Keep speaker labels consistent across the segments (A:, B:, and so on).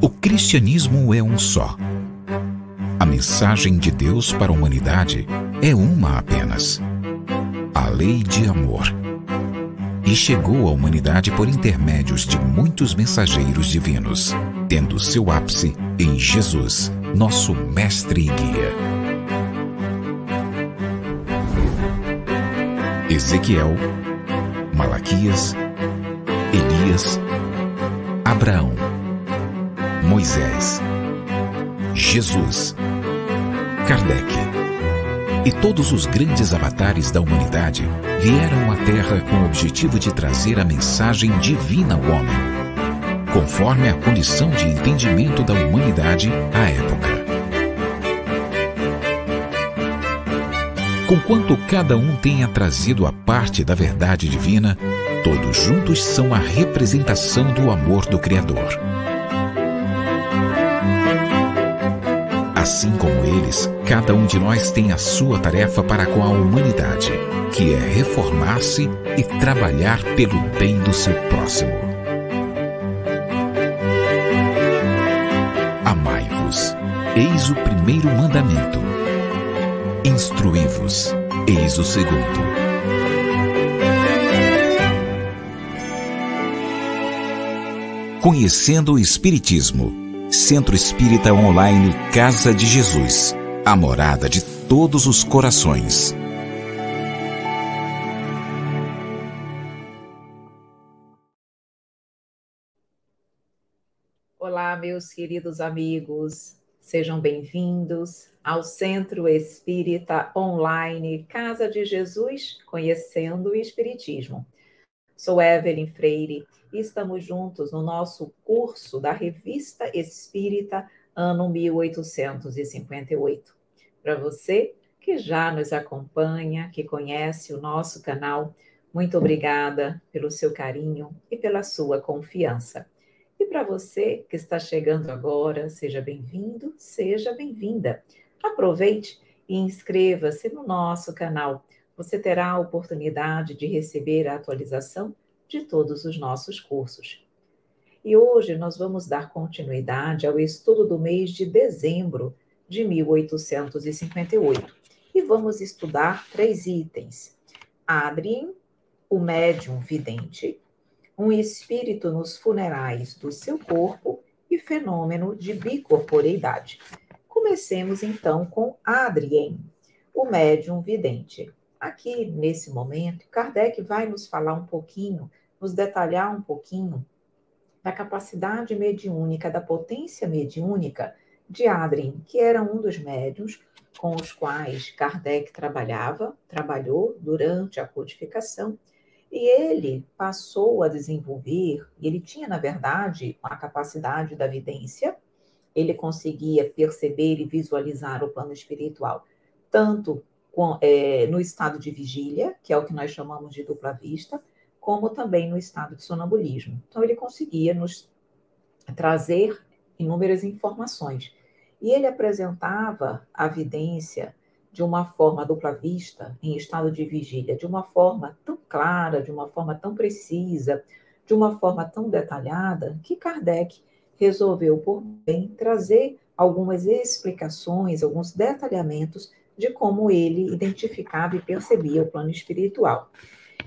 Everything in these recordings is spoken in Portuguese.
A: O cristianismo é um só. A mensagem de Deus para a humanidade é uma apenas: a lei de amor. E chegou à humanidade por intermédios de muitos mensageiros divinos, tendo seu ápice em Jesus, nosso mestre e guia. Ezequiel, Malaquias, Elias, Abraão, Moisés, Jesus, Kardec e todos os grandes avatares da humanidade vieram à Terra com o objetivo de trazer a mensagem divina ao homem, conforme a condição de entendimento da humanidade à época. Conquanto cada um tenha trazido a parte da verdade divina, todos juntos são a representação do amor do Criador. Assim como eles, cada um de nós tem a sua tarefa para com a humanidade, que é reformar-se e trabalhar pelo bem do seu próximo. Amai-vos, eis o primeiro mandamento. Instruí-vos, eis o segundo. Conhecendo o Espiritismo. Centro Espírita Online Casa de Jesus, a morada de todos os corações.
B: Olá, meus queridos amigos, sejam bem-vindos ao Centro Espírita Online Casa de Jesus, Conhecendo o Espiritismo. Sou Evelyn Freire e estamos juntos no nosso curso da Revista Espírita, ano 1858. Para você que já nos acompanha, que conhece o nosso canal, muito obrigada pelo seu carinho e pela sua confiança. E para você que está chegando agora, seja bem-vindo, seja bem-vinda. Aproveite e inscreva-se no nosso canal. Você terá a oportunidade de receber a atualização de todos os nossos cursos. E hoje nós vamos dar continuidade ao estudo do mês de dezembro de 1858. E vamos estudar 3 itens. Adrien, o médium vidente, um espírito nos funerais do seu corpo e fenômeno de bicorporeidade. Comecemos então com Adrien, o médium vidente. Aqui, nesse momento, Kardec vai nos falar um pouquinho, nos detalhar um pouquinho da capacidade mediúnica, da potência mediúnica de Adrien, que era um dos médiuns com os quais Kardec trabalhou durante a codificação, e ele passou a desenvolver, e ele tinha, na verdade, a capacidade da vidência, ele conseguia perceber e visualizar o plano espiritual, tanto no estado de vigília, que é o que nós chamamos de dupla vista, como também no estado de sonambulismo. Então, ele conseguia nos trazer inúmeras informações. E ele apresentava a vidência de uma forma dupla vista, em estado de vigília, de uma forma tão clara, de uma forma tão precisa, de uma forma tão detalhada, que Kardec resolveu, por bem, trazer algumas explicações, alguns detalhamentos de como ele identificava e percebia o plano espiritual.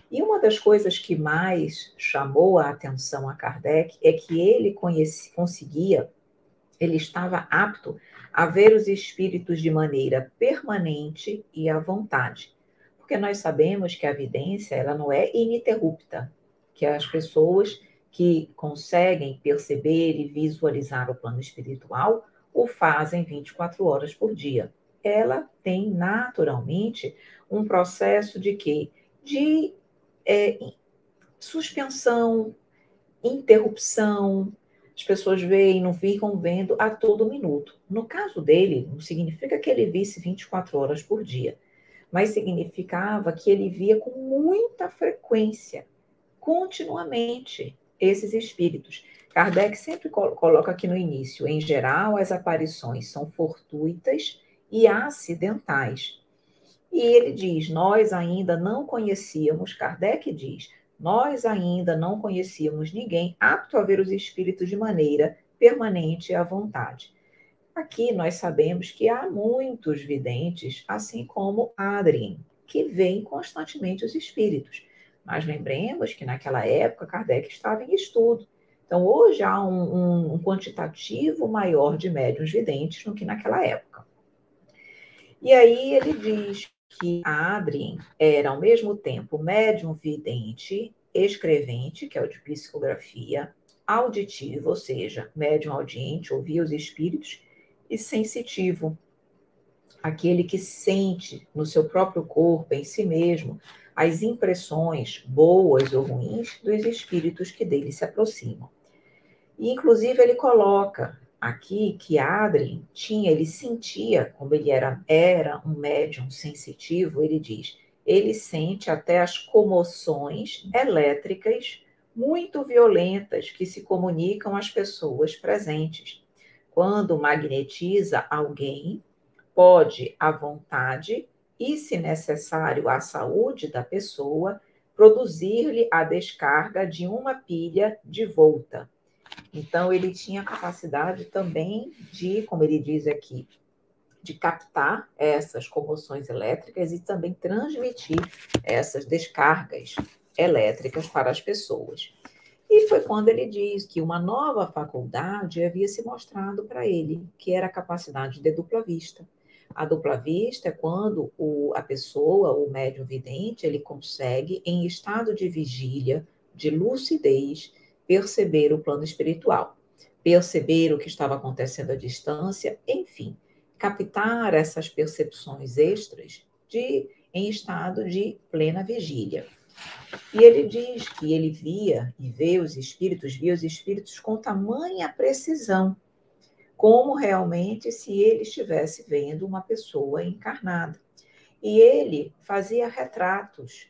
B: E uma das coisas que mais chamou a atenção a Kardec é que ele ele estava apto a ver os espíritos de maneira permanente e à vontade. Porque nós sabemos que a vidência ela não é ininterrupta, que as pessoas que conseguem perceber e visualizar o plano espiritual o fazem 24 horas por dia. Ela tem naturalmente um processo de quê? De suspensão, interrupção. As pessoas veem, não ficam vendo a todo minuto. No caso dele, não significa que ele visse 24 horas por dia, mas significava que ele via com muita frequência, continuamente, esses espíritos. Kardec sempre coloca aqui no início, em geral, as aparições são fortuitas e acidentais. E ele diz, nós ainda não conhecíamos, Kardec diz, nós ainda não conhecíamos ninguém apto a ver os espíritos de maneira permanente à vontade. Aqui nós sabemos que há muitos videntes, assim como Adrien, que veem constantemente os espíritos. Mas lembremos que naquela época Kardec estava em estudo. Então hoje há um quantitativo maior de médiuns videntes do que naquela época. E aí ele diz que a Adrien era ao mesmo tempo médium vidente, escrevente, que é o de psicografia, auditivo, ou seja, médium audiente, ouvia os espíritos, e sensitivo, aquele que sente no seu próprio corpo, em si mesmo, as impressões, boas ou ruins, dos espíritos que dele se aproximam. E, inclusive, ele coloca aqui que Adrien ele sentia, como ele era um médium sensitivo, ele diz, ele sente até as comoções elétricas muito violentas que se comunicam às pessoas presentes. Quando magnetiza alguém, pode, à vontade e, se necessário, à saúde da pessoa, produzir-lhe a descarga de uma pilha de volta. Então, ele tinha a capacidade também de, como ele diz aqui, de captar essas comoções elétricas e também transmitir essas descargas elétricas para as pessoas. E foi quando ele diz que uma nova faculdade havia se mostrado para ele, que era a capacidade de dupla vista. A dupla vista é quando a pessoa, o médium vidente, ele consegue, em estado de vigília, de lucidez, perceber o plano espiritual, perceber o que estava acontecendo à distância, enfim, captar essas percepções extras em estado de plena vigília. E ele diz que ele via os espíritos com tamanha precisão, como realmente se ele estivesse vendo uma pessoa encarnada. E ele fazia retratos,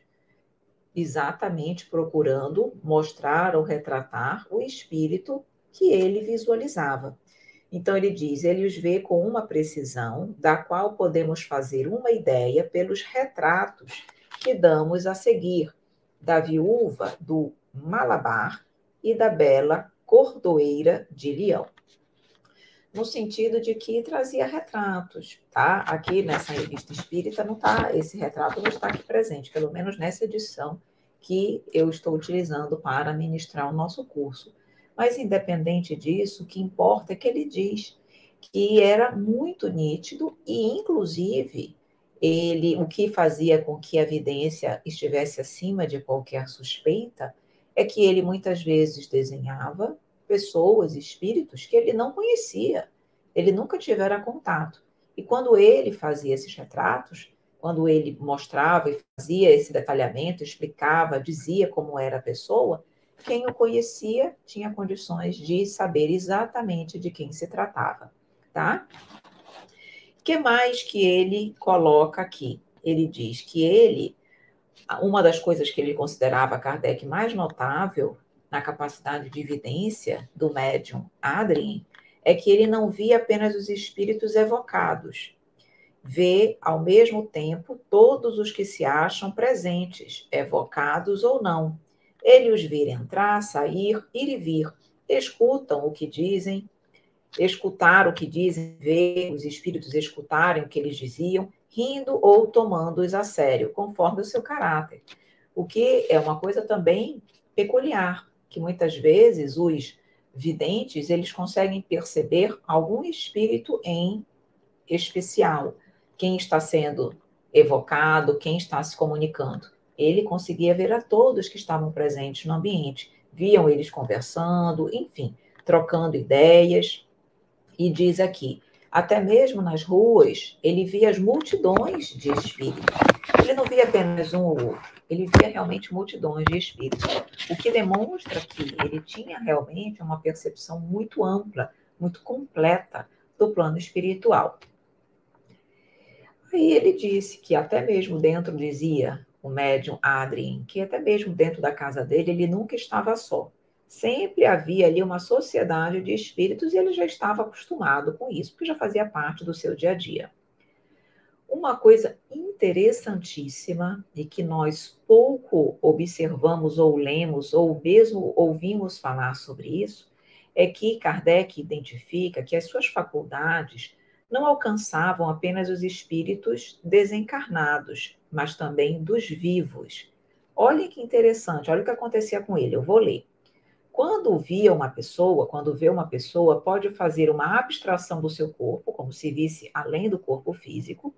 B: exatamente procurando mostrar ou retratar o espírito que ele visualizava. Então ele diz, ele os vê com uma precisão, da qual podemos fazer uma ideia pelos retratos que damos a seguir, da viúva do Malabar e da bela cordoeira de Leão. No sentido de que trazia retratos, tá? Aqui nessa revista espírita não tá, esse retrato não está aqui presente, pelo menos nessa edição que eu estou utilizando para ministrar o nosso curso. Mas independente disso, o que importa é que ele diz que era muito nítido e, inclusive, o que fazia com que a evidência estivesse acima de qualquer suspeita é que ele muitas vezes desenhava pessoas, espíritos que ele não conhecia, ele nunca tivera contato. E quando ele fazia esses retratos, quando ele mostrava e fazia esse detalhamento, explicava, dizia como era a pessoa, quem o conhecia tinha condições de saber exatamente de quem se tratava, tá? O que mais que ele coloca aqui? Ele diz que uma das coisas que ele considerava Kardec mais notável na capacidade de evidência do médium Adrien é que ele não via apenas os espíritos evocados, vê ao mesmo tempo todos os que se acham presentes, evocados ou não. Ele os vê entrar, sair, ir e vir, escutam o que dizem, escutar o que dizem, ver os espíritos escutarem o que eles diziam, rindo ou tomando-os a sério, conforme o seu caráter. O que é uma coisa também peculiar, que muitas vezes os videntes, eles conseguem perceber algum espírito em especial, quem está sendo evocado, quem está se comunicando. Ele conseguia ver a todos que estavam presentes no ambiente, viam eles conversando, enfim, trocando ideias. E diz aqui, até mesmo nas ruas, ele via as multidões de espíritos. Ele não via apenas um ou outro, ele via realmente multidões de espíritos, o que demonstra que ele tinha realmente uma percepção muito ampla, muito completa do plano espiritual. Aí ele disse que até mesmo dentro, dizia o médium Adrien, que até mesmo dentro da casa dele, ele nunca estava só. Sempre havia ali uma sociedade de espíritos e ele já estava acostumado com isso, porque já fazia parte do seu dia a dia. Uma coisa interessantíssima e que nós pouco observamos ou lemos ou mesmo ouvimos falar sobre isso é que Kardec identifica que as suas faculdades não alcançavam apenas os espíritos desencarnados, mas também dos vivos. Olha que interessante, olha o que acontecia com ele, eu vou ler. Quando vê uma pessoa, pode fazer uma abstração do seu corpo, como se visse além do corpo físico.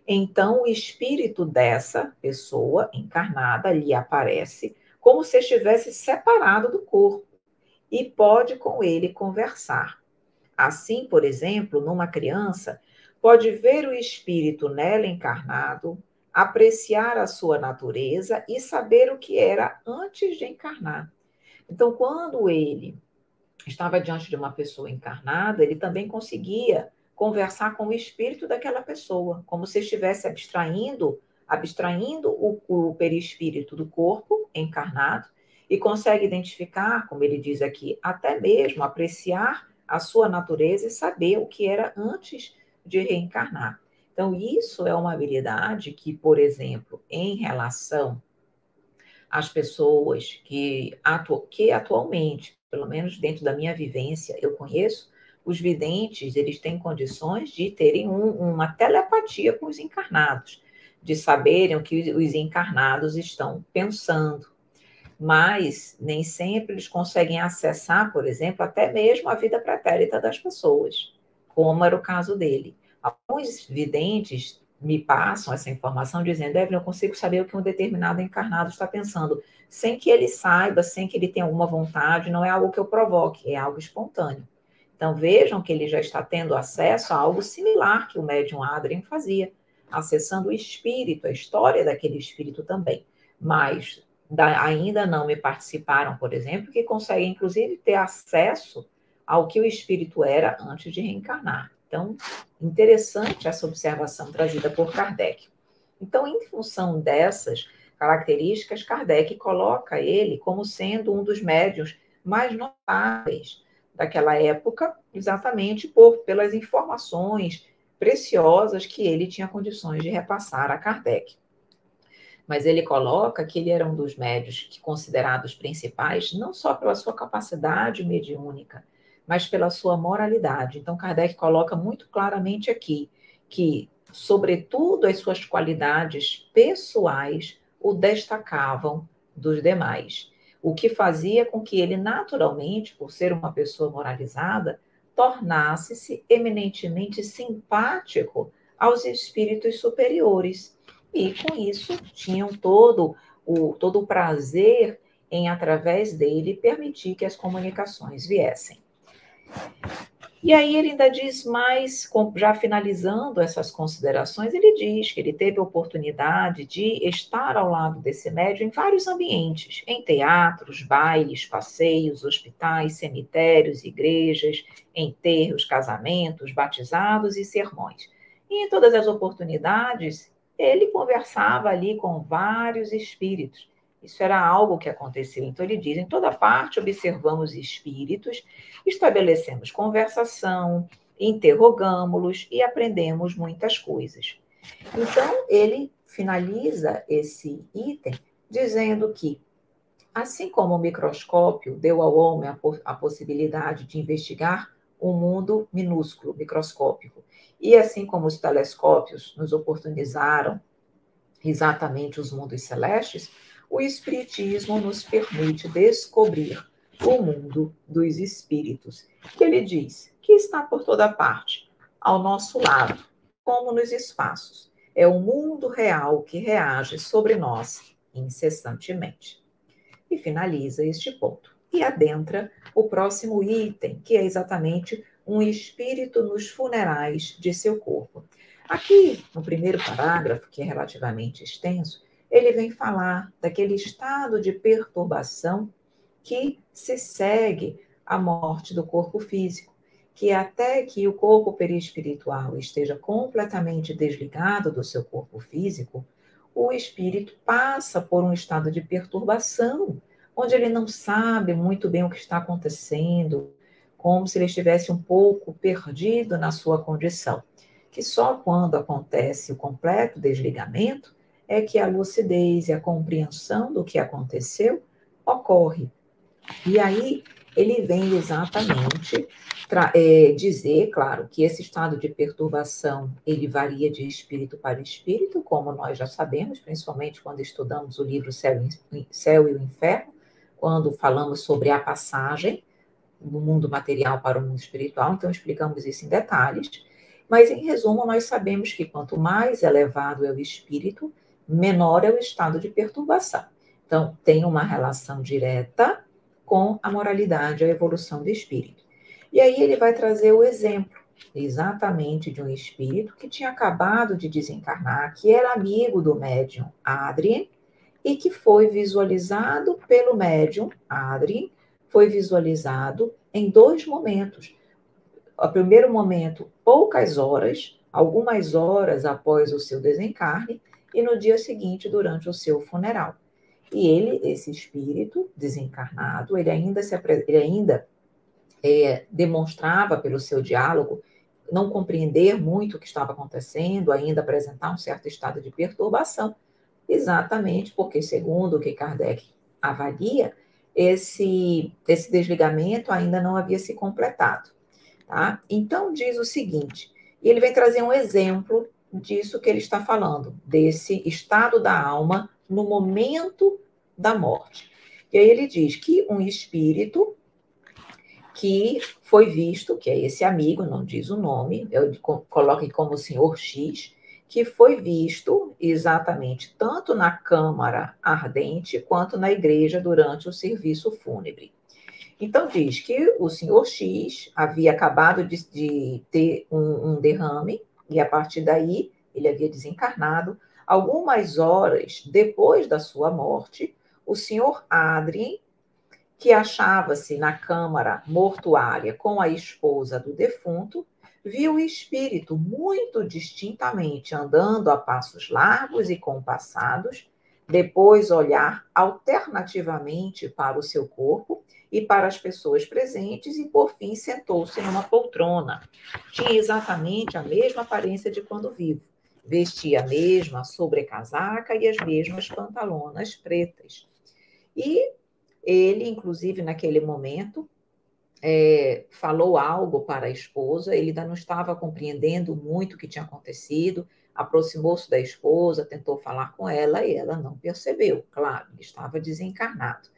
B: Então, o espírito dessa pessoa encarnada lhe aparece como se estivesse separado do corpo e pode com ele conversar. Assim, por exemplo, numa criança, pode ver o espírito nela encarnado, apreciar a sua natureza e saber o que era antes de encarnar. Então, quando ele estava diante de uma pessoa encarnada, ele também conseguia conversar com o espírito daquela pessoa, como se estivesse abstraindo o perispírito do corpo encarnado e consegue identificar, como ele diz aqui, até mesmo apreciar a sua natureza e saber o que era antes de reencarnar. Então, isso é uma habilidade que, por exemplo, em relação às pessoas que atualmente, pelo menos dentro da minha vivência, eu conheço, os videntes, eles têm condições de terem uma telepatia com os encarnados, de saberem o que os encarnados estão pensando, mas nem sempre eles conseguem acessar, por exemplo, até mesmo a vida pretérita das pessoas, como era o caso dele. Alguns videntes me passam essa informação dizendo, Evelyn, eu consigo saber o que um determinado encarnado está pensando, sem que ele saiba, sem que ele tenha alguma vontade, não é algo que eu provoque, é algo espontâneo. Então vejam que ele já está tendo acesso a algo similar que o médium Adrien fazia, acessando o espírito, a história daquele espírito também. Mas ainda não me participaram, por exemplo, que conseguem, inclusive, ter acesso ao que o espírito era antes de reencarnar. Então, interessante essa observação trazida por Kardec. Então, em função dessas características, Kardec coloca ele como sendo um dos médiuns mais notáveis daquela época, exatamente pelas informações preciosas que ele tinha condições de repassar a Kardec. Mas ele coloca que ele era um dos médiuns considerados principais, não só pela sua capacidade mediúnica, mas pela sua moralidade. Então, Kardec coloca muito claramente aqui que, sobretudo, as suas qualidades pessoais o destacavam dos demais, o que fazia com que ele, naturalmente, por ser uma pessoa moralizada, tornasse-se eminentemente simpático aos espíritos superiores. E, com isso, tinham todo o prazer em, através dele, permitir que as comunicações viessem. E aí ele ainda diz mais, já finalizando essas considerações, ele diz que ele teve a oportunidade de estar ao lado desse médium em vários ambientes, em teatros, bailes, passeios, hospitais, cemitérios, igrejas, enterros, casamentos, batizados e sermões. E em todas as oportunidades, ele conversava ali com vários espíritos. Isso era algo que aconteceu. Então, ele diz: em toda parte observamos espíritos, estabelecemos conversação, interrogamos-los e aprendemos muitas coisas. Então, ele finaliza esse item dizendo que, assim como o microscópio deu ao homem a possibilidade de investigar um mundo minúsculo, microscópico, e assim como os telescópios nos oportunizaram exatamente os mundos celestes, o Espiritismo nos permite descobrir o mundo dos espíritos, que ele diz que está por toda parte, ao nosso lado, como nos espaços. É o mundo real que reage sobre nós incessantemente. E finaliza este ponto. E adentra o próximo item, que é exatamente um espírito nos funerais de seu corpo. Aqui, no primeiro parágrafo, que é relativamente extenso, ele vem falar daquele estado de perturbação que se segue à morte do corpo físico, que até que o corpo perispiritual esteja completamente desligado do seu corpo físico, o espírito passa por um estado de perturbação, onde ele não sabe muito bem o que está acontecendo, como se ele estivesse um pouco perdido na sua condição, que só quando acontece o completo desligamento é que a lucidez e a compreensão do que aconteceu ocorre. E aí ele vem exatamente dizer, claro, que esse estado de perturbação, ele varia de espírito para espírito, como nós já sabemos, principalmente quando estudamos o livro Céu e o Inferno, quando falamos sobre a passagem do mundo material para o mundo espiritual, então explicamos isso em detalhes, mas em resumo, nós sabemos que quanto mais elevado é o espírito, menor é o estado de perturbação. Então, tem uma relação direta com a moralidade, a evolução do espírito. E aí ele vai trazer o exemplo exatamente de um espírito que tinha acabado de desencarnar, que era amigo do médium Adrien, e que foi visualizado pelo médium Adrien, foi visualizado em dois momentos. O primeiro momento, poucas horas, algumas horas após o seu desencarne, e no dia seguinte, durante o seu funeral. E ele, esse espírito desencarnado, ele ainda demonstrava pelo seu diálogo não compreender muito o que estava acontecendo, ainda apresentar um certo estado de perturbação, exatamente porque, segundo o que Kardec avalia, esse desligamento ainda não havia se completado. Tá? Então, diz o seguinte, e ele vem trazer um exemplo disso que ele está falando, desse estado da alma no momento da morte. E aí ele diz que um espírito que foi visto, que é esse amigo, não diz o nome, eu coloco como o senhor X, que foi visto exatamente tanto na câmara ardente quanto na igreja durante o serviço fúnebre. Então, diz que o senhor X havia acabado de ter um derrame, e a partir daí ele havia desencarnado. Algumas horas depois da sua morte, o senhor Adrien, que achava-se na câmara mortuária com a esposa do defunto, viu o espírito muito distintamente andando a passos largos e compassados, depois olhar alternativamente para o seu corpo e para as pessoas presentes e, por fim, sentou-se numa poltrona. Tinha exatamente a mesma aparência de quando vivo. Vestia a mesma sobrecasaca e as mesmas pantalonas pretas. E ele, inclusive, naquele momento, falou algo para a esposa, ele ainda não estava compreendendo muito o que tinha acontecido, aproximou-se da esposa, tentou falar com ela e ela não percebeu, claro, ele estava desencarnado.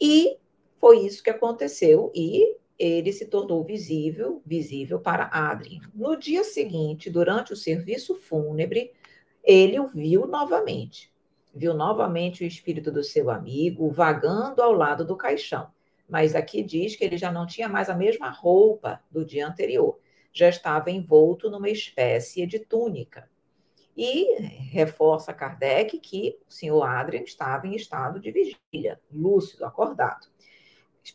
B: E foi isso que aconteceu e ele se tornou visível para Adrien. No dia seguinte, durante o serviço fúnebre, ele o viu novamente. Viu novamente o espírito do seu amigo vagando ao lado do caixão. Mas aqui diz que ele já não tinha mais a mesma roupa do dia anterior. Já estava envolto numa espécie de túnica. E reforça Kardec que o senhor Adrien estava em estado de vigília, lúcido, acordado,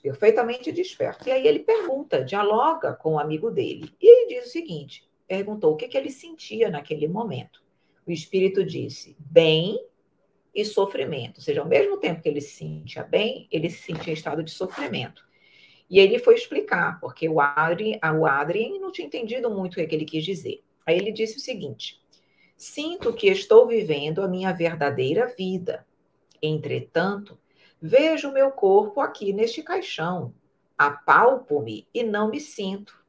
B: perfeitamente desperto. E aí ele pergunta, dialoga com o amigo dele. E ele diz o seguinte, perguntou o que ele sentia naquele momento. O espírito disse, bem e sofrimento. Ou seja, ao mesmo tempo que ele se sentia bem, ele se sentia em estado de sofrimento. E ele foi explicar, porque o Adrien não tinha entendido muito o que ele quis dizer. Aí ele disse o seguinte, sinto que estou vivendo a minha verdadeira vida. Entretanto, vejo meu corpo aqui neste caixão, apalpo-me e não me sinto.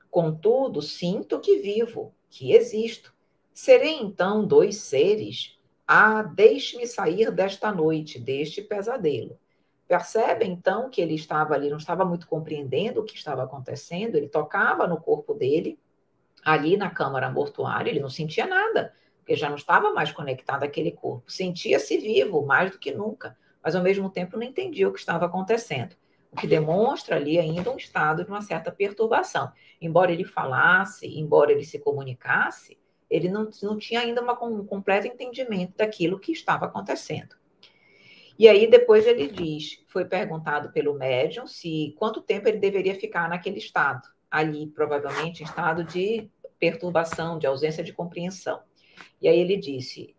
B: Contudo, sinto que vivo, que existo. Serei então dois seres? Ah, deixe-me sair desta noite, deste pesadelo. Percebe então que ele estava ali, não estava muito compreendendo o que estava acontecendo, ele tocava no corpo dele, ali na câmara mortuária, ele não sentia nada, porque já não estava mais conectado àquele corpo. Sentia-se vivo, mais do que nunca, mas ao mesmo tempo não entendia o que estava acontecendo. O que demonstra ali ainda um estado de uma certa perturbação. Embora ele falasse, embora ele se comunicasse, ele não tinha ainda um completo entendimento daquilo que estava acontecendo. E aí depois ele diz, foi perguntado pelo médium quanto tempo ele deveria ficar naquele estado, ali provavelmente em estado de perturbação, de ausência de compreensão. E aí ele disse,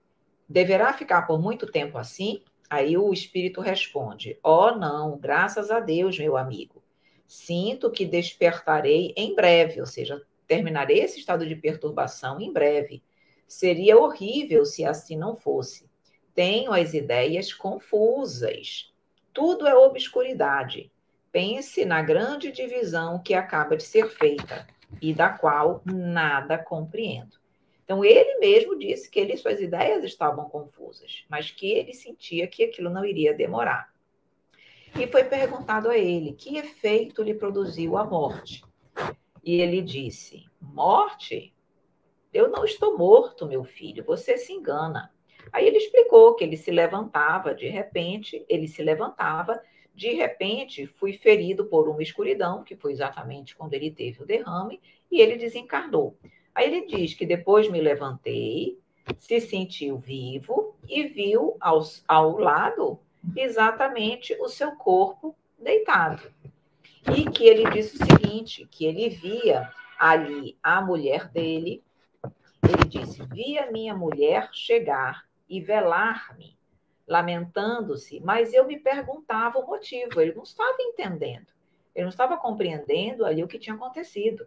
B: deverá ficar por muito tempo assim? Aí o espírito responde, não, graças a Deus, meu amigo. Sinto que despertarei em breve, ou seja, terminarei esse estado de perturbação em breve. Seria horrível se assim não fosse. Tenho as ideias confusas. Tudo é obscuridade. pense na grande divisão que acaba de ser feita e da qual nada compreendo. Então, ele mesmo disse que suas ideias estavam confusas, mas que ele sentia que aquilo não iria demorar. E foi perguntado a ele que efeito lhe produziu a morte. E ele disse: morte? Eu não estou morto, meu filho, você se engana. Aí ele explicou que ele se levantava, de repente, fui ferido por uma escuridão, que foi exatamente quando ele teve o derrame, e ele desencarnou. Aí ele diz que depois me levantei, se sentiu vivo e viu ao lado exatamente o seu corpo deitado. E que ele disse o seguinte, que ele via ali a mulher dele. Ele disse: vi a minha mulher chegar e velar-me, lamentando-se, mas eu me perguntava o motivo. Ele não estava entendendo, ele não estava compreendendo ali o que tinha acontecido.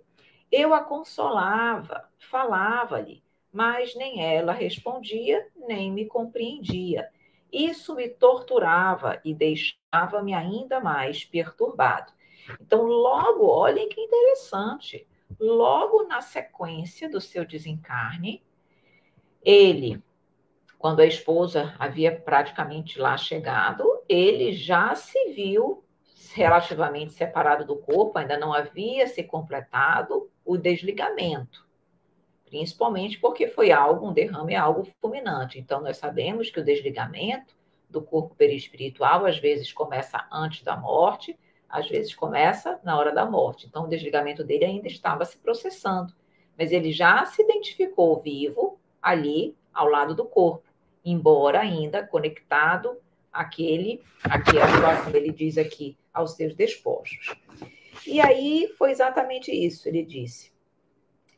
B: Eu a consolava, falava-lhe, mas nem ela respondia, nem me compreendia. Isso me torturava e deixava-me ainda mais perturbado. Então, logo, olhem que interessante, logo na sequência do seu desencarne, ele, quando a esposa havia praticamente lá chegado, ele já se viu relativamente separado do corpo, ainda não havia se completado o desligamento, principalmente porque foi um derrame, algo fulminante. Então, nós sabemos que o desligamento do corpo perispiritual às vezes começa antes da morte, às vezes começa na hora da morte. Então, o desligamento dele ainda estava se processando, mas ele já se identificou vivo ali ao lado do corpo, embora ainda conectado àquela situação, ele diz aqui, aos seus despojos. E aí foi exatamente isso, ele disse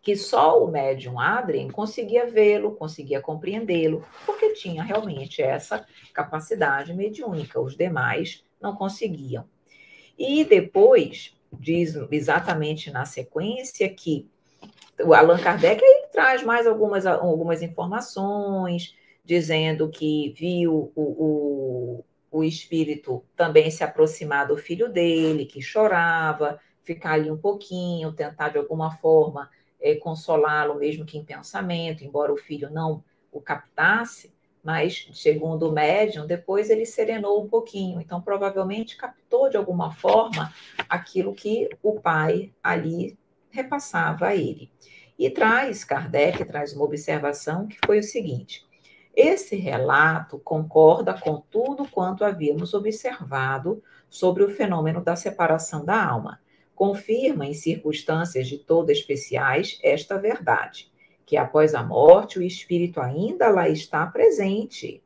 B: que só o médium Adrien conseguia vê-lo, conseguia compreendê-lo, porque tinha realmente essa capacidade mediúnica, os demais não conseguiam. E depois, diz exatamente na sequência, que o Allan Kardec ele traz mais algumas informações, dizendo que viu o espírito também se aproximar do filho dele, que chorava, ficar ali um pouquinho, tentar de alguma forma consolá-lo, mesmo que em pensamento, embora o filho não o captasse, mas, segundo o médium, depois ele serenou um pouquinho. Então, provavelmente captou de alguma forma aquilo que o pai ali repassava a ele. E Kardec traz uma observação que foi o seguinte: esse relato concorda com tudo quanto havíamos observado sobre o fenômeno da separação da alma. Confirma, em circunstâncias de todo especiais, esta verdade, que após a morte o espírito ainda lá está presente.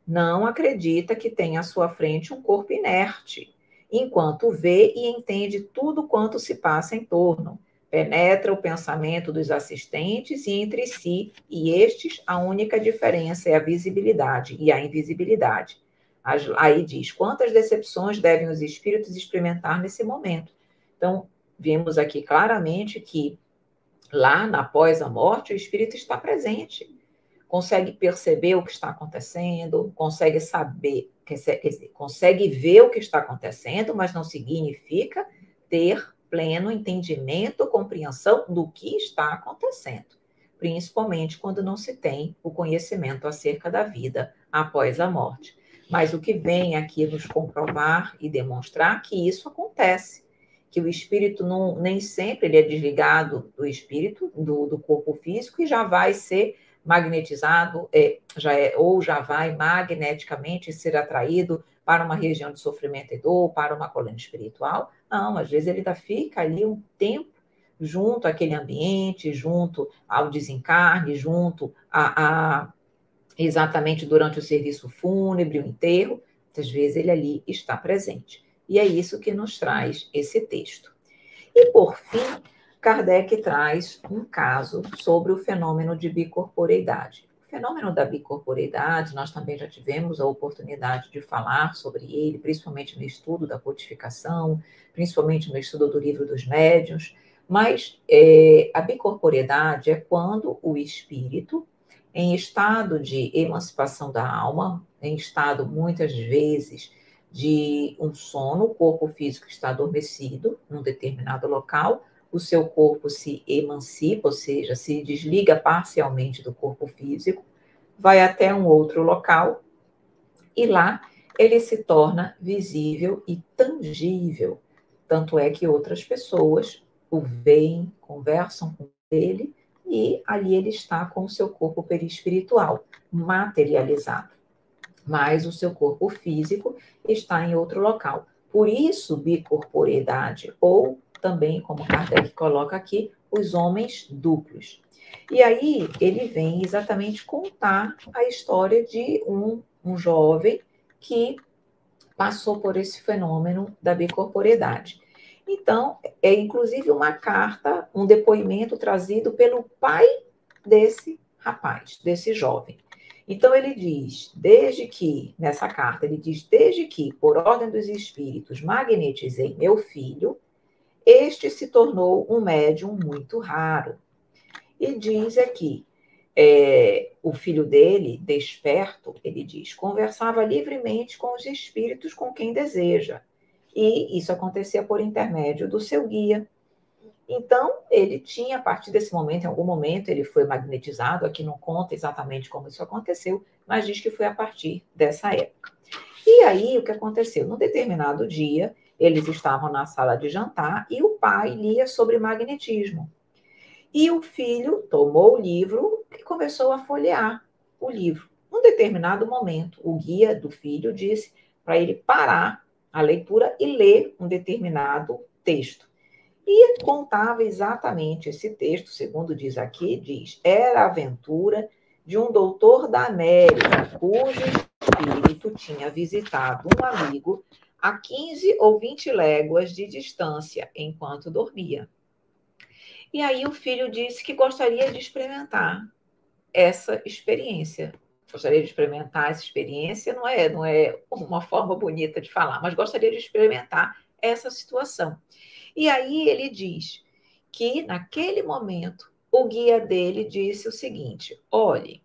B: Não acredita que tem à sua frente um corpo inerte, enquanto vê e entende tudo quanto se passa em torno. Penetra o pensamento dos assistentes e entre si, e estes, a única diferença é a visibilidade e a invisibilidade. Aí diz: quantas decepções devem os espíritos experimentar nesse momento? Então, vimos aqui claramente que lá, após a morte, o espírito está presente, consegue perceber o que está acontecendo, consegue saber, quer dizer, consegue ver o que está acontecendo, mas não significa ter pleno entendimento, compreensão do que está acontecendo, principalmente quando não se tem o conhecimento acerca da vida após a morte. Mas o que vem aqui nos comprovar e demonstrar que isso acontece, que o espírito nem sempre ele é desligado do espírito, do corpo físico, e já vai ser magnetizado, ou já vai magneticamente ser atraído para uma região de sofrimento e dor, para uma colônia espiritual. Não, às vezes ele ainda fica ali um tempo junto àquele ambiente, junto ao desencarne, junto exatamente durante o serviço fúnebre, o enterro, muitas vezes ele ali está presente. E é isso que nos traz esse texto. E, por fim, Kardec traz um caso sobre o fenômeno de bicorporeidade. O fenômeno da bicorporeidade, nós também já tivemos a oportunidade de falar sobre ele, principalmente no estudo da codificação, principalmente no estudo do Livro dos Médiuns, mas a bicorporeidade é quando o espírito, em estado de emancipação da alma, em estado, muitas vezes, de um sono, o corpo físico está adormecido num determinado local, o seu corpo se emancipa, ou seja, se desliga parcialmente do corpo físico, vai até um outro local e lá ele se torna visível e tangível. Tanto é que outras pessoas o veem, conversam com ele e ali ele está com o seu corpo perispiritual materializado. Mas o seu corpo físico está em outro local. Por isso, bicorporeidade, ou também, como Kardec coloca aqui, os homens duplos. E aí ele vem exatamente contar a história de um jovem que passou por esse fenômeno da bicorporeidade. Então, é inclusive uma carta, um depoimento trazido pelo pai desse rapaz, desse jovem. Então, ele diz, nessa carta, ele diz, desde que, por ordem dos espíritos, magnetizei meu filho, este se tornou um médium muito raro. E diz aqui, o filho dele, desperto, ele diz, conversava livremente com os espíritos com quem deseja. E isso acontecia por intermédio do seu guia. Então, ele tinha, a partir desse momento, em algum momento, ele foi magnetizado, aqui não conta exatamente como isso aconteceu, mas diz que foi a partir dessa época. E aí, o que aconteceu? Num determinado dia, eles estavam na sala de jantar e o pai lia sobre magnetismo. E o filho tomou o livro e começou a folhear o livro. Num determinado momento, o guia do filho disse para ele parar a leitura e ler um determinado texto. E contava exatamente esse texto, segundo diz aqui, diz, era a aventura de um doutor da América, cujo espírito tinha visitado um amigo a 15 ou 20 léguas de distância, enquanto dormia. E aí o filho disse que gostaria de experimentar essa experiência. Gostaria de experimentar essa experiência, não é uma forma bonita de falar, mas gostaria de experimentar essa situação. E aí ele diz que, naquele momento, o guia dele disse o seguinte, olhe,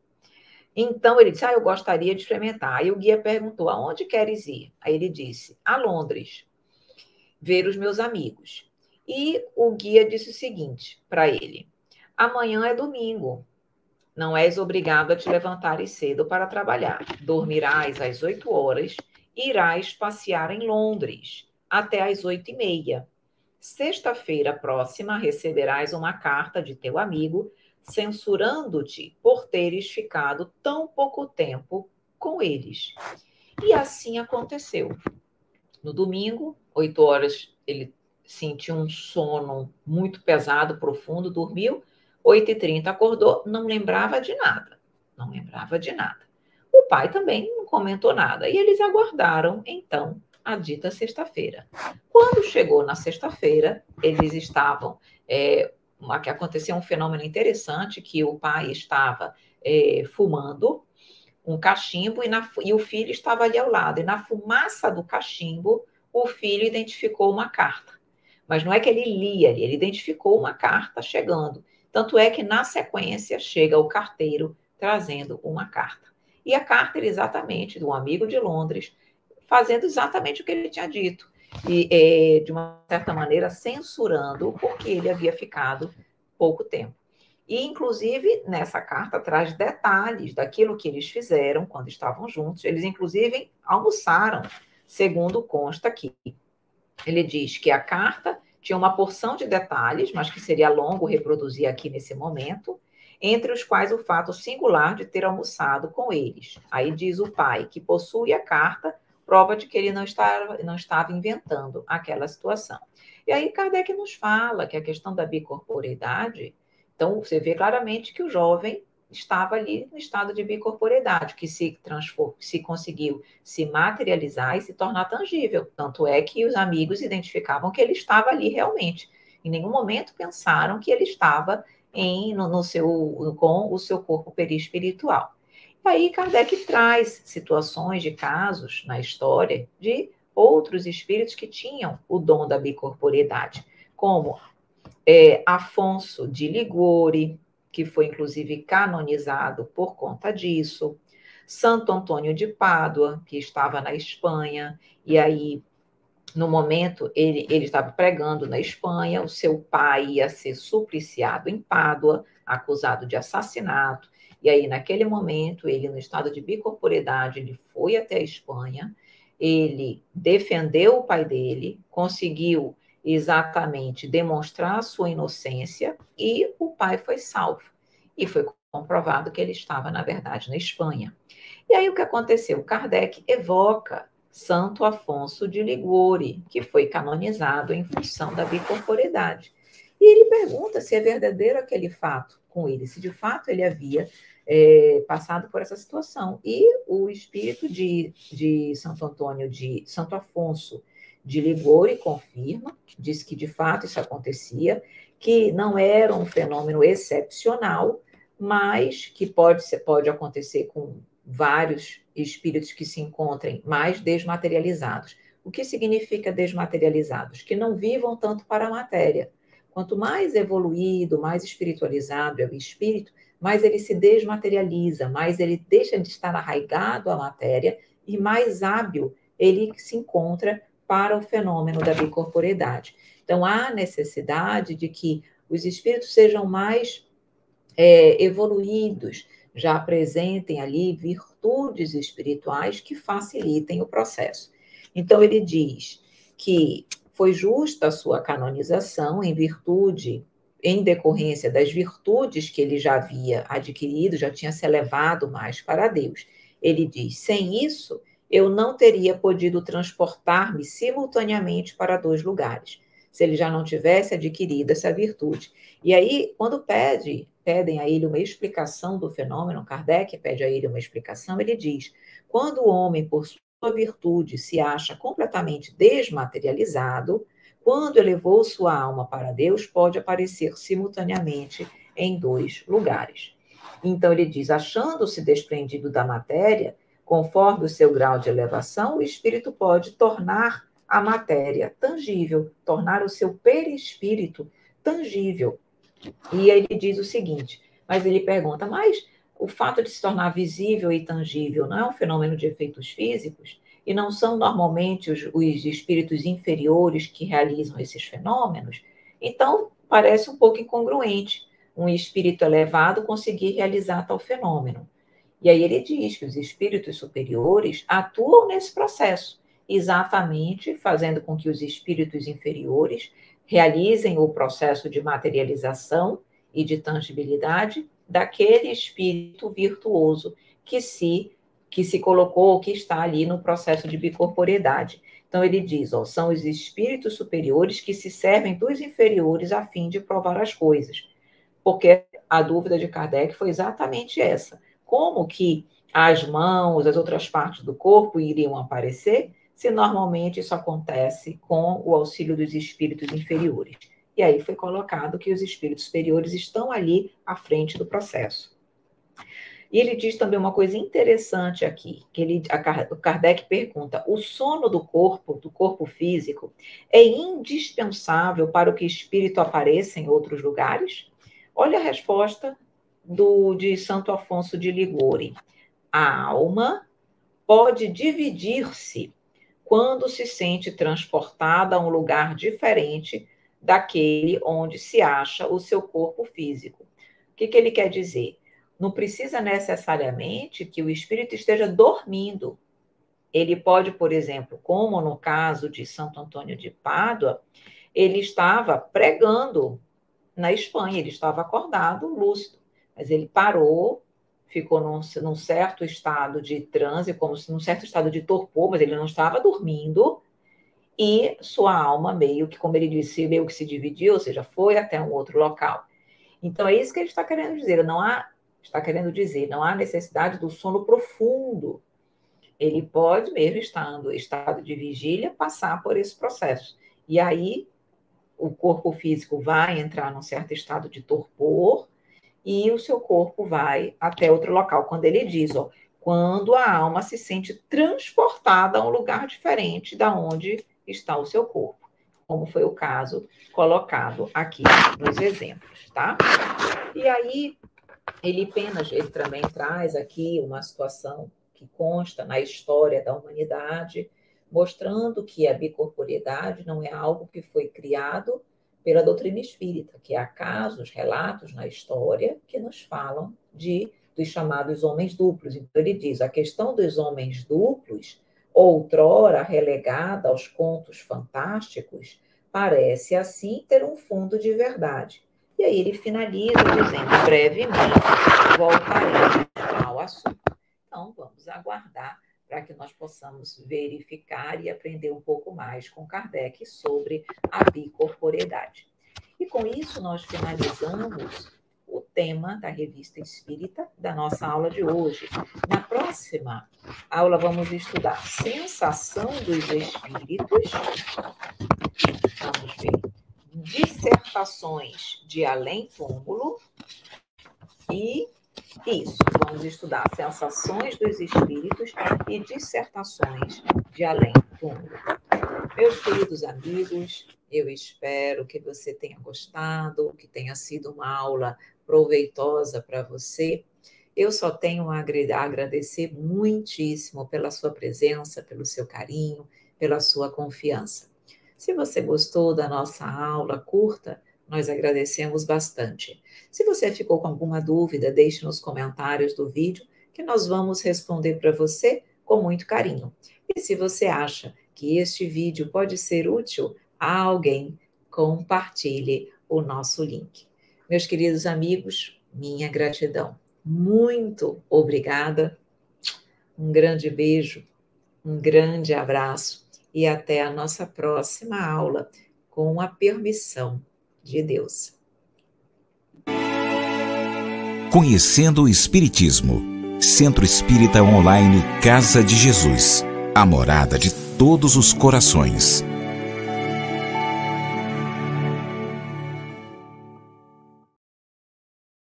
B: então ele disse, eu gostaria de experimentar. Aí o guia perguntou, aonde queres ir? Aí ele disse, a Londres, ver os meus amigos. E o guia disse o seguinte para ele, amanhã é domingo, não és obrigado a te levantares cedo para trabalhar. Dormirás às 8 horas, irás passear em Londres até às 8h30. Sexta-feira próxima receberás uma carta de teu amigo censurando-te por teres ficado tão pouco tempo com eles. E assim aconteceu. No domingo, 8 horas, ele sentiu um sono muito pesado, profundo, dormiu. 8h30 acordou, não lembrava de nada. Não lembrava de nada. O pai também não comentou nada. E eles aguardaram, então, a dita sexta-feira. Quando chegou na sexta-feira, eles estavam... que aconteceu um fenômeno interessante, que o pai estava fumando um cachimbo e o filho estava ali ao lado. E na fumaça do cachimbo, o filho identificou uma carta. Mas não é que ele lia, ele identificou uma carta chegando. Tanto é que, na sequência, chega o carteiro trazendo uma carta. E a carta era exatamente de um amigo de Londres, fazendo exatamente o que ele tinha dito. E, de uma certa maneira, censurando porque ele havia ficado pouco tempo. E, inclusive, nessa carta traz detalhes daquilo que eles fizeram quando estavam juntos. Eles, inclusive, almoçaram, segundo consta aqui. Ele diz que a carta tinha uma porção de detalhes, mas que seria longo reproduzir aqui nesse momento, entre os quais o fato singular de ter almoçado com eles. Aí diz o pai que possui a carta, prova de que ele não estava inventando aquela situação. E aí Kardec nos fala que a questão da bicorporeidade, então você vê claramente que o jovem estava ali no estado de bicorporeidade, que se conseguiu se materializar e se tornar tangível. Tanto é que os amigos identificavam que ele estava ali realmente. Em nenhum momento pensaram que ele estava com o seu corpo perispiritual. E aí Kardec traz situações de casos na história de outros espíritos que tinham o dom da bicorporeidade, como Afonso de Ligori, que foi inclusive canonizado por conta disso. Santo Antônio de Pádua, que estava na Espanha, e aí, no momento, ele estava pregando na Espanha, o seu pai ia ser supliciado em Pádua, acusado de assassinato, e aí, naquele momento, ele, no estado de bicorporidade, ele foi até a Espanha, ele defendeu o pai dele, conseguiu exatamente demonstrar sua inocência, e o pai foi salvo. E foi comprovado que ele estava, na verdade, na Espanha. E aí o que aconteceu? Kardec evoca Santo Afonso de Liguori, que foi canonizado em função da bicorporidade. E ele pergunta se é verdadeiro aquele fato com ele, se de fato ele havia passado por essa situação. E o espírito de Santo Afonso de Liguori confirma, diz que de fato isso acontecia, que não era um fenômeno excepcional, mas que pode acontecer com vários espíritos que se encontrem mais desmaterializados. O que significa desmaterializados? Que não vivam tanto para a matéria. Quanto mais evoluído, mais espiritualizado é o espírito, mais ele se desmaterializa, mais ele deixa de estar arraigado à matéria e mais hábil ele se encontra para o fenômeno da bicorporeidade. Então, há necessidade de que os espíritos sejam mais evoluídos, já apresentem ali virtudes espirituais que facilitem o processo. Então, ele diz que foi justa a sua canonização em decorrência das virtudes que ele já havia adquirido, já tinha se elevado mais para Deus. Ele diz: sem isso, eu não teria podido transportar-me simultaneamente para 2 lugares, se ele já não tivesse adquirido essa virtude. E aí, quando pedem a ele uma explicação do fenômeno, Kardec pede a ele uma explicação, ele diz: quando o homem, por sua virtude, se acha completamente desmaterializado, quando elevou sua alma para Deus, pode aparecer simultaneamente em 2 lugares. Então, ele diz: achando-se desprendido da matéria, conforme o seu grau de elevação, o espírito pode tornar a matéria tangível, tornar o seu perispírito tangível. E ele diz o seguinte, mas ele pergunta, mas o fato de se tornar visível e tangível não é um fenômeno de efeitos físicos? E não são normalmente os espíritos inferiores que realizam esses fenômenos? Então, parece um pouco incongruente um espírito elevado conseguir realizar tal fenômeno. E aí ele diz que os espíritos superiores atuam nesse processo, exatamente fazendo com que os espíritos inferiores realizem o processo de materialização e de tangibilidade daquele espírito virtuoso que se colocou, que está ali no processo de bicorporeidade. Então ele diz, são os espíritos superiores que se servem dos inferiores a fim de provar as coisas. Porque a dúvida de Kardec foi exatamente essa. Como que as mãos, as outras partes do corpo iriam aparecer se normalmente isso acontece com o auxílio dos espíritos inferiores? E aí foi colocado que os espíritos superiores estão ali à frente do processo. E ele diz também uma coisa interessante aqui, que o Kardec pergunta, o sono do corpo físico, é indispensável para o que o espírito apareça em outros lugares? Olha a resposta de Santo Afonso de Liguori. A alma pode dividir-se quando se sente transportada a um lugar diferente daquele onde se acha o seu corpo físico. O que ele quer dizer? Não precisa necessariamente que o espírito esteja dormindo. Ele pode, por exemplo, como no caso de Santo Antônio de Pádua, ele estava pregando na Espanha, ele estava acordado, lúcido, mas ele parou, ficou num certo estado de transe, como se num certo estado de torpor, mas ele não estava dormindo, e sua alma meio que, como ele disse, meio que se dividiu, ou seja, foi até um outro local. Então é isso que ele está querendo dizer, não há necessidade do sono profundo. Ele pode, mesmo estando em estado de vigília, passar por esse processo. E aí o corpo físico vai entrar num certo estado de torpor e o seu corpo vai até outro local. Quando ele diz, quando a alma se sente transportada a um lugar diferente da onde está o seu corpo, como foi o caso colocado aqui nos exemplos, tá? E aí ele também traz aqui uma situação que consta na história da humanidade, mostrando que a bicorporeidade não é algo que foi criado pela doutrina espírita, que há casos, relatos na história que nos falam dos chamados homens duplos. Então ele diz, a questão dos homens duplos, outrora relegada aos contos fantásticos, parece assim ter um fundo de verdade. E aí ele finaliza dizendo, brevemente, voltaremos ao assunto. Então vamos aguardar para que nós possamos verificar e aprender um pouco mais com Kardec sobre a bicorporeidade. E com isso nós finalizamos o tema da Revista Espírita da nossa aula de hoje. Na próxima aula vamos estudar Sensação dos Espíritos, vamos ver, Dissertações de Além-Túmulo e isso, vamos estudar Sensações dos Espíritos e Dissertações de Além-Túmulo. Meus queridos amigos, eu espero que você tenha gostado, que tenha sido uma aula proveitosa para você. Eu só tenho a agradecer muitíssimo pela sua presença, pelo seu carinho, pela sua confiança. Se você gostou da nossa aula, curta, nós agradecemos bastante. Se você ficou com alguma dúvida, deixe nos comentários do vídeo que nós vamos responder para você com muito carinho. E se você acha que este vídeo pode ser útil a alguém, compartilhe o nosso link. Meus queridos amigos, minha gratidão. Muito obrigada. Um grande beijo, um grande abraço e até a nossa próxima aula, com a permissão de Deus.
A: Conhecendo o Espiritismo. Centro Espírita Online Casa de Jesus. A morada de todos os corações.